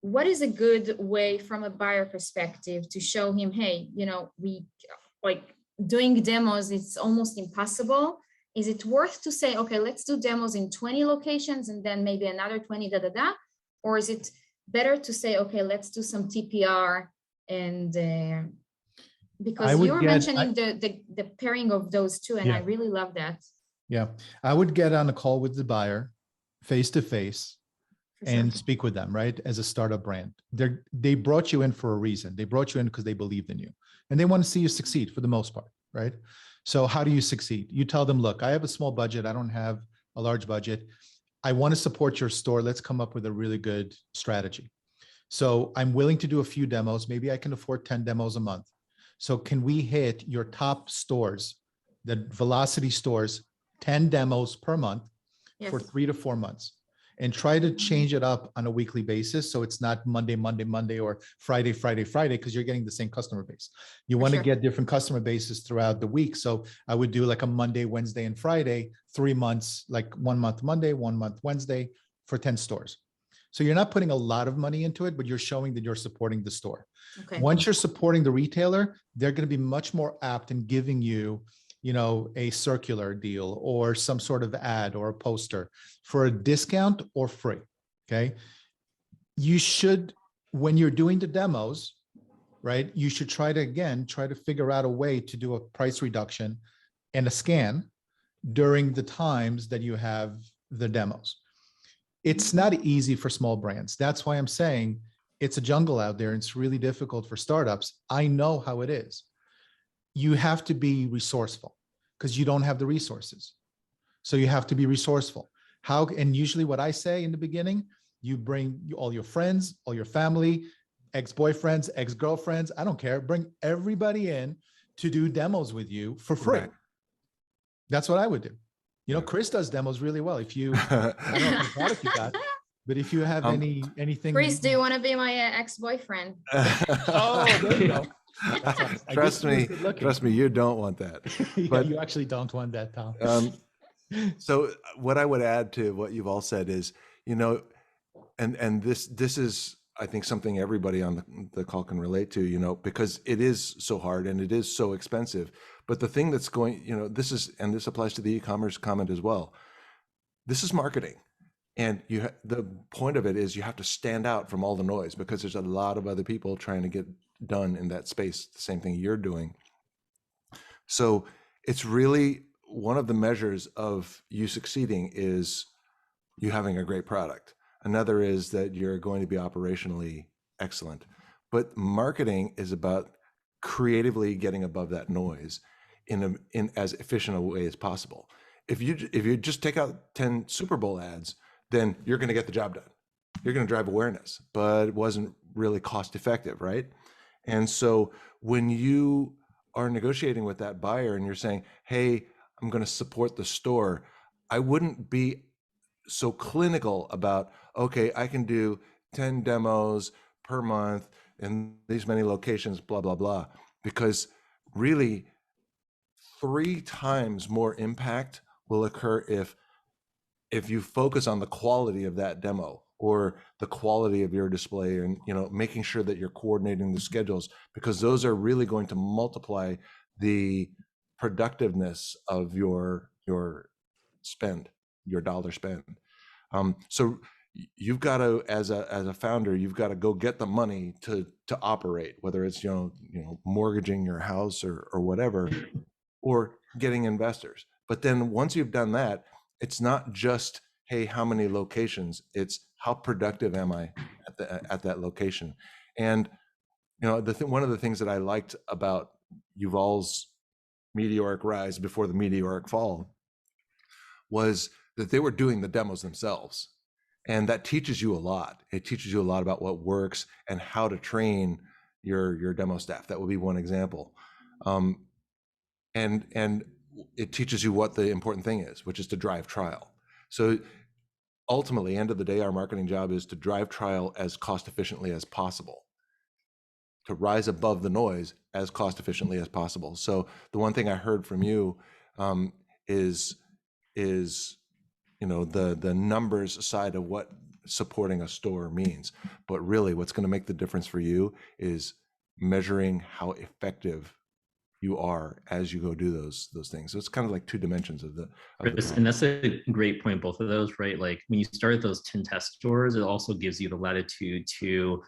What is a good way from a buyer perspective to show him, hey, we like doing demos, it's almost impossible. Is it worth to say, okay, let's do demos in 20 locations and then maybe another 20, Or is it better to say, okay, let's do some TPR and because you were mentioning the pairing of those two, and I really love that. Yeah, I would get on a call with the buyer face to face and speak with them, right? As a startup brand, they brought you in for a reason. They brought you in because they believed in you and they want to see you succeed for the most part, right? So how do you succeed? You tell them, look, I have a small budget. I don't have a large budget. I want to support your store. Let's come up with a really good strategy. So I'm willing to do a few demos. Maybe I can afford 10 demos a month. So can we hit your top stores, the velocity stores, 10 demos per month for 3 to 4 months? and try to change it up on a weekly basis. So it's not Monday, Monday, Monday, or Friday, Friday, Friday, because you're getting the same customer base. You want to Sure. get different customer bases throughout the week. So I would do like a Monday, Wednesday, and Friday, 3 months, like 1 month Monday, 1 month Wednesday for 10 stores. So you're not putting a lot of money into it, but you're showing that you're supporting the store. Okay. Once you're supporting the retailer, they're going to be much more apt in giving you, a circular deal or some sort of ad or a poster for a discount or free. Okay. You should, when you're doing the demos, right, you should try to figure out a way to do a price reduction and a scan during the times that you have the demos. It's not easy for small brands. That's why I'm saying it's a jungle out there. And it's really difficult for startups. I know how it is. You have to be resourceful because you don't have the resources. So you have to be resourceful. And usually what I say in the beginning, you bring all your friends, all your family, ex-boyfriends, ex-girlfriends, I don't care. Bring everybody in to do demos with you for free. Right. That's what I would do. Chris does demos really well. If you, I don't know what product you got, but if you have anything. Chris, do you want to be my ex-boyfriend? Oh, there you go. Trust me, you don't want that. Yeah, But you actually don't want that, Tom. So what I would add to what you've all said is, and this is, I think, something everybody on the call can relate to, because it is so hard and it is so expensive. But the thing that's going, this applies to the e-commerce comment as well. This is marketing. And the point of it is you have to stand out from all the noise because there's a lot of other people trying to get done in that space, the same thing you're doing. So it's really one of the measures of you succeeding is you having a great product. Another is that you're going to be operationally excellent. But marketing is about creatively getting above that noise in as efficient a way as possible. If you just take out 10 Super Bowl ads, then you're going to get the job done. You're going to drive awareness, but it wasn't really cost effective, right? And so when you are negotiating with that buyer and you're saying, hey, I'm going to support the store, I wouldn't be so clinical about, okay, I can do 10 demos per month in these many locations, blah, blah, blah. Because really 3 times more impact will occur if you focus on the quality of that demo or the quality of your display and making sure that you're coordinating the schedules, because those are really going to multiply the productiveness of your spend, your dollar spend. So you've got to, as a founder, you've got to go get the money to operate, whether it's mortgaging your house or whatever, or getting investors. But then once you've done that, it's not just, hey, how many locations? It's how productive am I at that location? And one of the things that I liked about Yuval's meteoric rise before the meteoric fall was that they were doing the demos themselves. And that teaches you a lot. It teaches you a lot about what works and how to train your demo staff. That would be one example. And it teaches you what the important thing is, which is to drive trial. So ultimately, end of the day, our marketing job is to drive trial as cost efficiently as possible, to rise above the noise as cost efficiently as possible. So the one thing I heard from you is the numbers side of what supporting a store means. But really what's going to make the difference for you is measuring how effective you are as you go do those things. So it's kind of like 2 dimensions of the and that's a great point, both of those, right? Like when you start at those 10 test stores, it also gives you the latitude to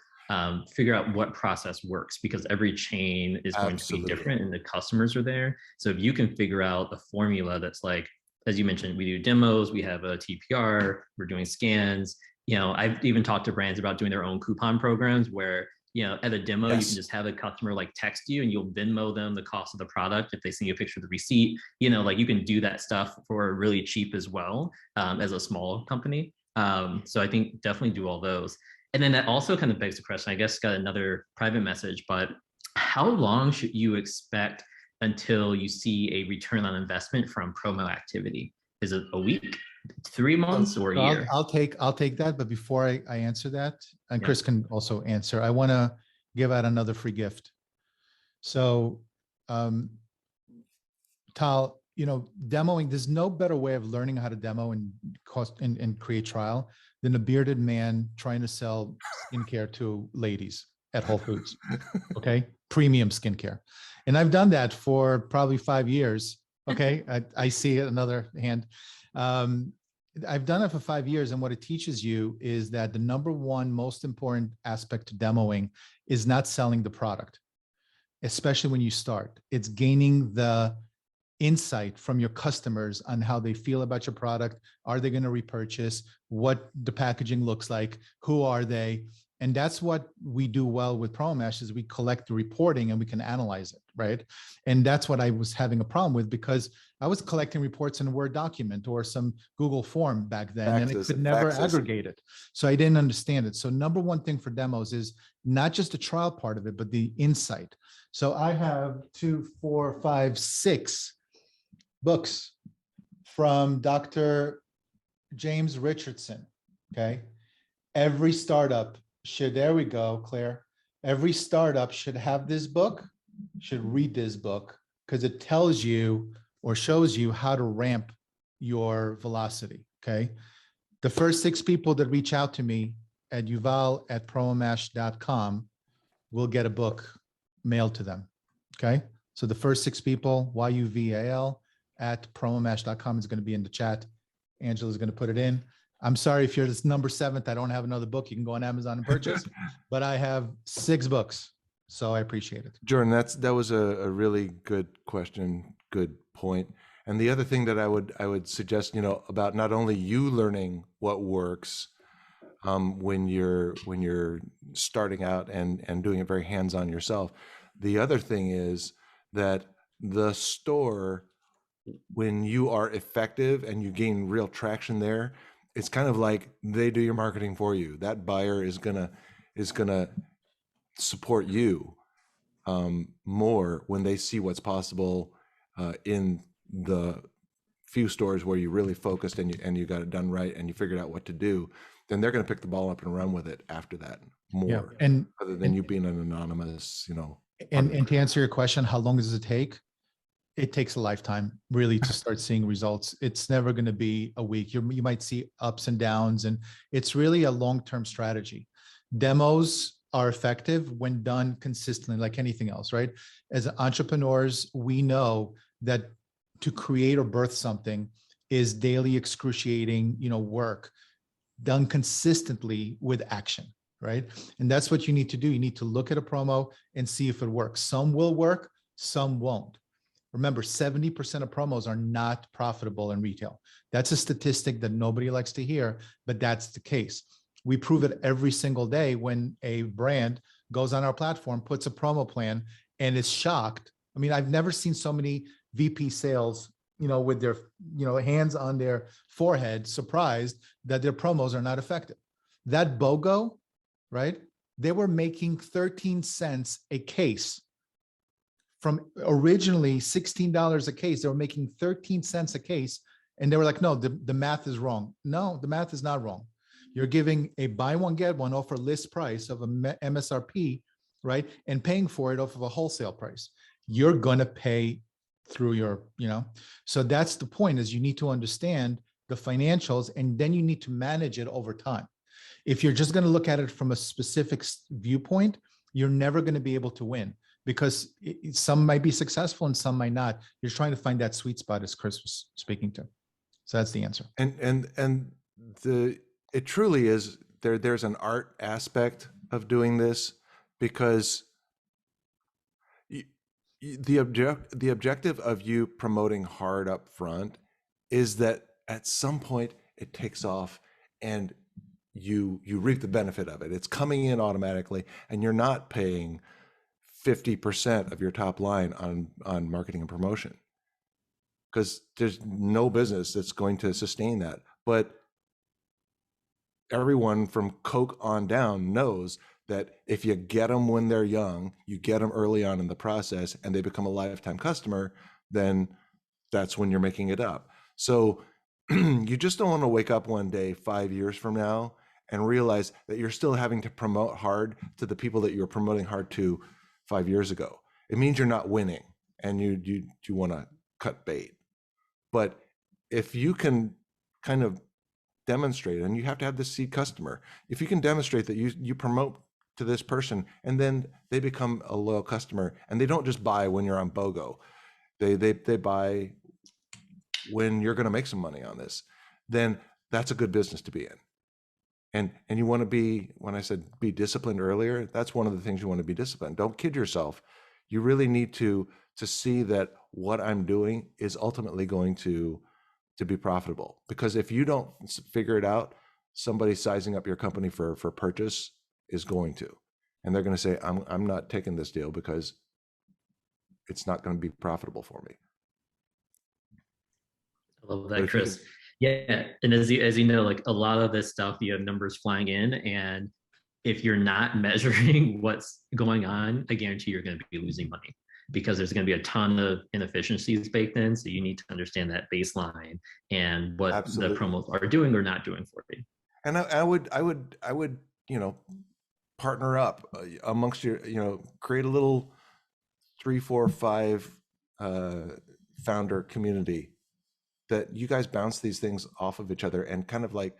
figure out what process works, because every chain is going to be different and the customers are there. So if you can figure out the formula that's like, as you mentioned, we do demos, we have a TPR, we're doing scans. I've even talked to brands about doing their own coupon programs where, at a demo, you can just have a customer like text you and you'll Venmo them the cost of the product if they send you a picture of the receipt. Like you can do that stuff for really cheap as well, as a small company. So I think definitely do all those. And then that also kind of begs the question, I guess, got another private message, but how long should you expect until you see a return on investment from promo activity? Is it a week, 3 months, or a So year? I'll take that. But before I answer that, and Yeah. Chris can also answer, I want to give out another free gift. So, Tal, demoing, there's no better way of learning how to demo and create trial than a bearded man trying to sell skincare to ladies at Whole Foods. Okay. Premium skincare. And I've done that for probably 5 years. Okay. I see another hand. I've done it for 5 years. And what it teaches you is that the number one most important aspect to demoing is not selling the product, especially when you start. It's gaining the insight from your customers on how they feel about your product. Are they going to repurchase? What the packaging looks like? Who are they? And that's what we do well with Promash is we collect the reporting and we can analyze it, right? And that's what I was having a problem with because I was collecting reports in a Word document or some Google form back then, and it could never aggregate it. So I didn't understand it. So number one thing for demos is not just the trial part of it, but the insight. So I have 2, 4, 5, 6 books from Dr. James Richardson, okay? Every startup should, there we go, Claire. Every startup should have this book, should read this book, because it tells you or shows you how to ramp your velocity, okay? The first 6 people that reach out to me at yuval@promash.com will get a book mailed to them, okay? So the first 6 people, YUVAL, @promomash.com is going to be in the chat. Angela is going to put it in. I'm sorry if you're this number 7th, I don't have another book. You can go on Amazon and purchase, but I have 6 books. So I appreciate it. Jordan, that was a really good question, good point. And the other thing that I would suggest, about not only you learning what works when you're starting out and doing it very hands-on yourself. The other thing is that the store, when you are effective and you gain real traction there, it's kind of like they do your marketing for you. That buyer is gonna support you more when they see what's possible in the few stores where you really focused and you got it done right and you figured out what to do. Then they're going to pick the ball up and run with it after that more, and other than you being an anonymous, And to answer your question, how long does it take? It takes a lifetime really to start seeing results. It's never going to be a week. You might see ups and downs, and it's really a long-term strategy. Demos are effective when done consistently, like anything else, right? As entrepreneurs, we know that to create or birth something is daily excruciating, work done consistently with action, right? And that's what you need to do. You need to look at a promo and see if it works. Some will work, some won't. Remember, 70% of promos are not profitable in retail. That's a statistic that nobody likes to hear, but that's the case. We prove it every single day when a brand goes on our platform, puts a promo plan, and is shocked. I mean, I've never seen so many VP sales, with their, hands on their forehead, surprised that their promos are not effective. That BOGO, right? They were making 13 cents a case. From originally $16 a case, they were making 13 cents a case. And they were like, no, the math is wrong. No, the math is not wrong. You're giving a buy one, get one offer list price of a MSRP, right? And paying for it off of a wholesale price. You're going to pay through your, so that's the point, is you need to understand the financials and then you need to manage it over time. If you're just going to look at it from a specific viewpoint, you're never going to be able to win, because some might be successful and some might not. You're trying to find that sweet spot, as Chris was speaking to. So that's the answer. And it truly is there's an art aspect of doing this, because the objective of you promoting hard up front is that at some point it takes off and you reap the benefit of it. It's coming in automatically, and you're not paying 50% of your top line on marketing and promotion, because there's no business that's going to sustain that. But everyone from Coke on down knows that if you get them when they're young, you get them early on in the process, and they become a lifetime customer, then that's when you're making it up. So you just don't want to wake up one day 5 years from now and realize that you're still having to promote hard to the people that you were promoting hard to 5 years ago. It means you're not winning, and you want to cut bait. But if you can kind of demonstrate, and you have to have this seed customer, if you can demonstrate that you promote to this person and then they become a loyal customer, and they don't just buy when you're on BOGO, they buy when you're going to make some money on this, then that's a good business to be in. And you want to be, when I said be disciplined earlier, that's one of the things you want to be disciplined. Don't kid yourself. You really need to see that what I'm doing is ultimately going to be profitable. Because if you don't figure it out, somebody sizing up your company for purchase is going to, and they're going to say, I'm not taking this deal because it's not going to be profitable for me. I love that, Chris. Yeah, and as you know, like a lot of this stuff, you have numbers flying in, and if you're not measuring what's going on, I guarantee you're going to be losing money, because there's going to be a ton of inefficiencies baked in. So you need to understand that baseline and what Absolutely. The promos are doing or not doing for you. And I would, partner up amongst your, create a little 3, 4, 5 founder community that you guys bounce these things off of each other and kind of like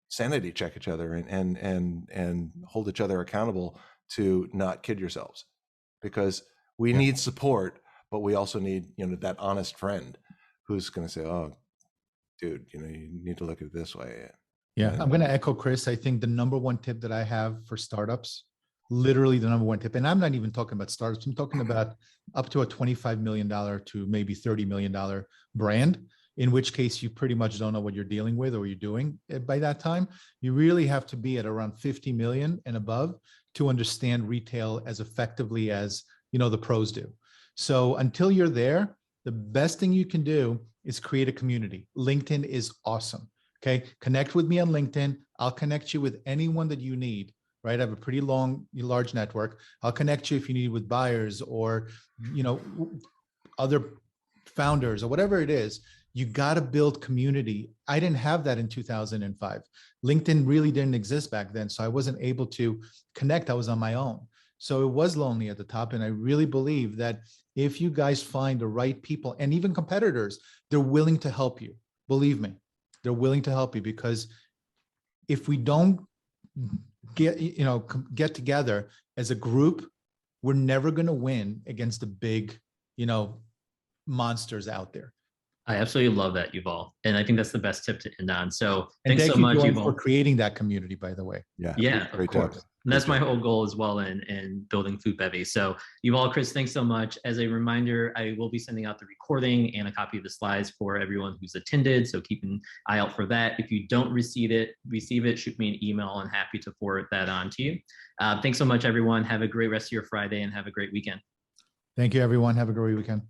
sanity check each other and hold each other accountable to not kid yourselves, because we need support, but we also need, that honest friend who's going to say, oh, dude, you need to look at it this way. Yeah, I'm going to echo Chris. I think the number one tip that I have for startups, literally the number one tip, and I'm not even talking about startups, I'm talking about up to a $25 million to maybe $30 million brand, in which case you pretty much don't know what you're dealing with or you're doing by that time. You really have to be at around 50 million and above to understand retail as effectively as, the pros do. So until you're there, the best thing you can do is create a community. LinkedIn is awesome. Okay. Connect with me on LinkedIn. I'll connect you with anyone that you need, right? I have a pretty large network. I'll connect you if you need with buyers or, other founders or whatever it is. You got to build community. I didn't have that in 2005. LinkedIn really didn't exist back then. So I wasn't able to connect. I was on my own. So it was lonely at the top. And I really believe that if you guys find the right people and even competitors, they're willing to help you. Believe me, they're willing to help you, because if we don't get together as a group, we're never going to win against the big, monsters out there. I absolutely love that, Yuval. And I think that's the best tip to end on. So and thanks so much, Yuval, for creating that community, by the way. Yeah, of course. And that's my whole goal as well in building Food Bevy. So Yuval, Chris, thanks so much. As a reminder, I will be sending out the recording and a copy of the slides for everyone who's attended. So keep an eye out for that. If you don't receive it, shoot me an email. I'm happy to forward that on to you. Thanks so much, everyone. Have a great rest of your Friday and have a great weekend. Thank you, everyone. Have a great weekend.